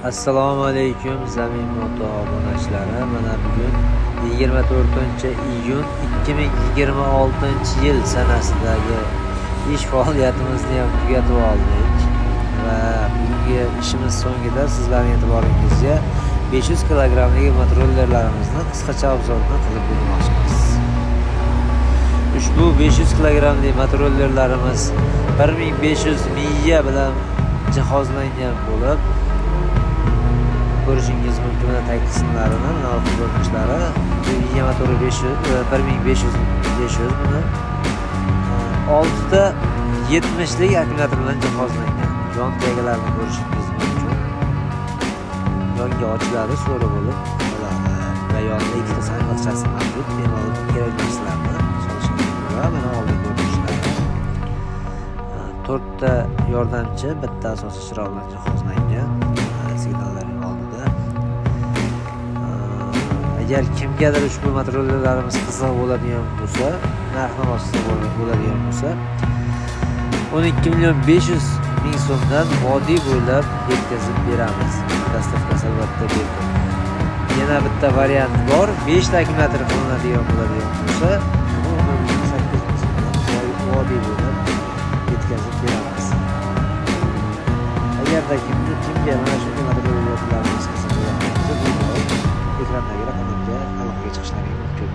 Assalomu alaykum Zamin Moto obunachilari. Mana bugun 24-iyun 2026-yil sanasidagi ish faoliyatimizni ham tugatib oldik va bugungi ishimiz so'ngida sizlarning e'tiboringizga 500 kilogramlik motorollerlarimizni qisqacha obzorini qilib bermoqchimiz. Ushbu 500 kilogramlik motorollerlarimiz 1500 miya bilan jihozlangan bo'lib, ko'rishingiz mumkin. Mana tag qismlarini, mana orqa ko'rinishlari. Miya motori 1500 buni 6 ta 70 lik akkumulyator bilan jihozlangan. Yon tegalarini ko'rishingiz mumkin. Yonga ochiladi, so'ri bo'lib qoladi va yonida ikkita sanqilchasi mavjud. Bemalol kerak narsalarni solishingiz mumkin. Mana oldin ko'rinishlari. 4 ta yordamchi, bitta asosiy chiroq bilan jihozlangan. Signallarning oldida. Agar kimgadir ushbu motorollerlarimiz qiziq bo'ladigan bo'lsa, narxni ostida bo'ladigan bo'lsa, 12.500.000 so'mdan vodiy bo'ylab yetkazib beramiz. Dastavkasi albatta bepul. Yana bitta variant bor. 5 ta akkumulyator qilinadigan bo'ladigan bo'lsa, 8.000 so'mdan vodiy bo'ylab yetkazib beramiz. Agarda kimga mana shunday motorollerlarimiz qiziq bo'lsa, ekrandagi raqamlarga aloqaga chiqishlari mumkin.